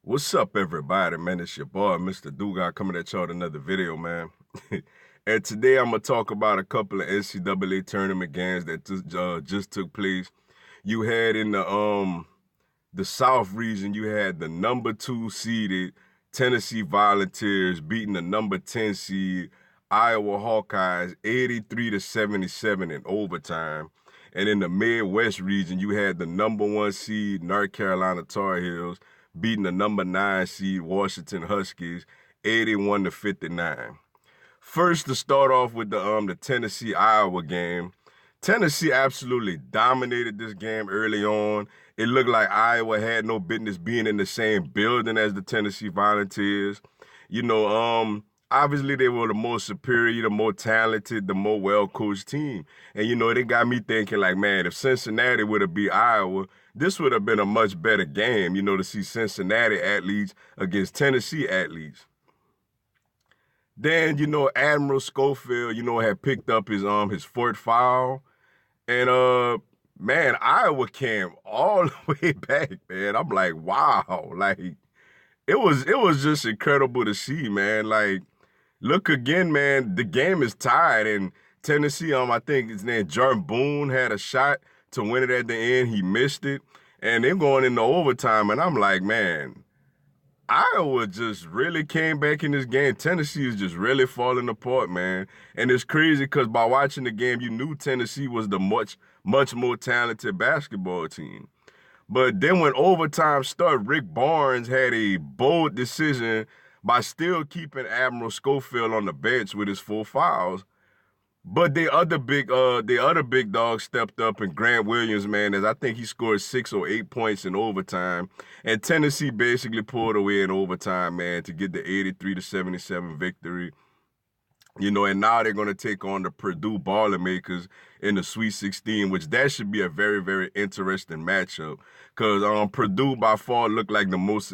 What's up, everybody, man? It's your boy, Mr. Dugan, coming at y'all with another video, man. And today I'm going to talk about a couple of NCAA tournament games that just took place. You had in the South region, you had the number 2 seeded Tennessee Volunteers beating the number 10 seed Iowa Hawkeyes 83-77 in overtime. And in the Midwest region, you had the number 1 seed North Carolina Tar Heels beating the number 9 seed Washington Huskies 81-59. First, to start off with the Tennessee-Iowa game, Tennessee absolutely dominated this game early on. It looked like Iowa had no business being in the same building as the Tennessee Volunteers. Obviously they were the more superior, the more talented, the more well-coached team. And, it got me thinking like, man, if Cincinnati would have beat Iowa, this would have been a much better game, to see Cincinnati athletes against Tennessee athletes. Then, Admiral Schofield, had picked up his fourth foul. And man, Iowa came all the way back, man. I'm like, wow. Like, it was just incredible to see, man. Like, look again, man, the game is tied, and Tennessee, I think his name Jordan Boone had a shot to win it at the end. He missed it, and they're going into overtime, and I'm like, man, Iowa just really came back in this game. Tennessee is just really falling apart, man. And it's crazy because by watching the game, you knew Tennessee was the much more talented basketball team. But then when overtime started, Rick Barnes had a bold decision by still keeping Admiral Schofield on the bench with his 4 fouls. But the other big dog stepped up, and Grant Williams, man, as I think he scored 6 or 8 points in overtime. And Tennessee basically pulled away in overtime, man, to get the 83-77 victory. And now they're going to take on the Purdue Boilermakers in the Sweet 16, which that should be a very, very interesting matchup. Because Purdue by far looked like the most,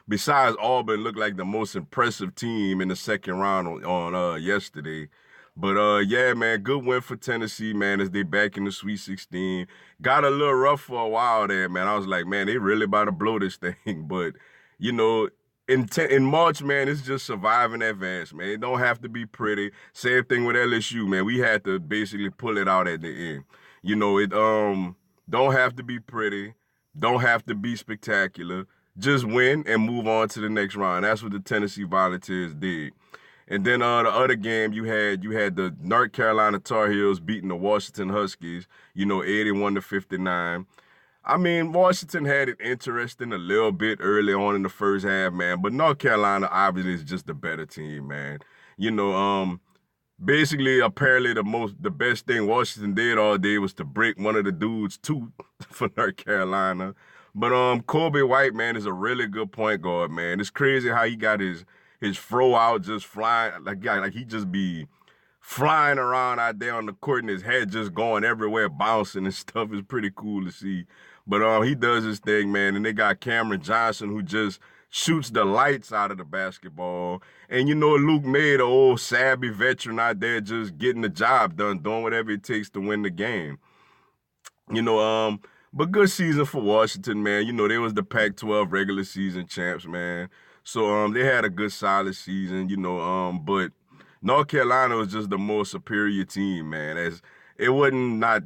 besides Auburn, looked like the most impressive team in the second round on yesterday. But yeah, man, good win for Tennessee, man, as they back in the Sweet 16. Got a little rough for a while there, man. I was like, man, they really about to blow this thing. But, in March, man, it's just survive and advance, man. It don't have to be pretty. Same thing with LSU, man. We had to basically pull it out at the end. It don't have to be pretty, don't have to be spectacular. Just win and move on to the next round. That's what the Tennessee Volunteers did. And then the other game you had the North Carolina Tar Heels beating the Washington Huskies, 81-59. I mean, Washington had it interesting a little bit early on in the first half, man, but North Carolina obviously is just the better team, man. Basically, apparently the best thing Washington did all day was to break one of the dudes' tooth for North Carolina. But Coby White, man, is a really good point guard, man. It's crazy how he got his throw out just flying, like he just be flying around out there on the court and his head just going everywhere, bouncing and stuff. Is pretty cool to see. But he does his thing, man. And they got Cameron Johnson, who just shoots the lights out of the basketball. And Luke Maye, the old savvy veteran out there, just getting the job done, doing whatever it takes to win the game. But good season for Washington, man. They was the Pac-12 regular season champs, man. So they had a good solid season, but North Carolina was just the more superior team, man. As it wasn't not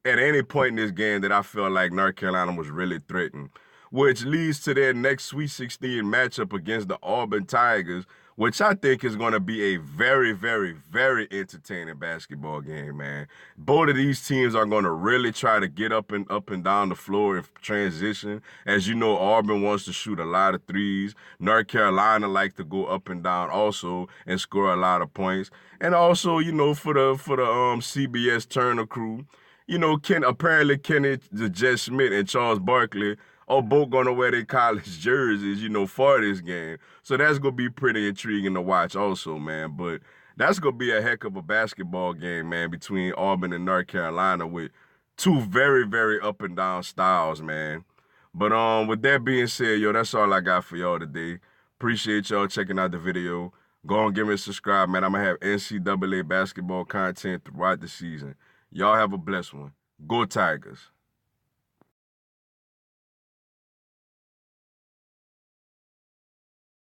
at any point in this game that I felt like North Carolina was really threatened, which leads to their next Sweet 16 matchup against the Auburn Tigers, which I think is going to be a very, very, very entertaining basketball game, man. Both of these teams are going to really try to get up and down the floor in transition. As you know, Auburn wants to shoot a lot of threes. North Carolina likes to go up and down also and score a lot of points. And also, for the CBS Turner crew, apparently Kenny the Jet Smith and Charles Barkley are both going to wear their college jerseys, for this game. So that's going to be pretty intriguing to watch also, man. But that's going to be a heck of a basketball game, man, between Auburn and North Carolina with two very, very up and down styles, man. But with that being said, that's all I got for y'all today. Appreciate y'all checking out the video. Go and give me a subscribe, man. I'm going to have NCAA basketball content throughout the season. Y'all have a blessed one. Go Tigers.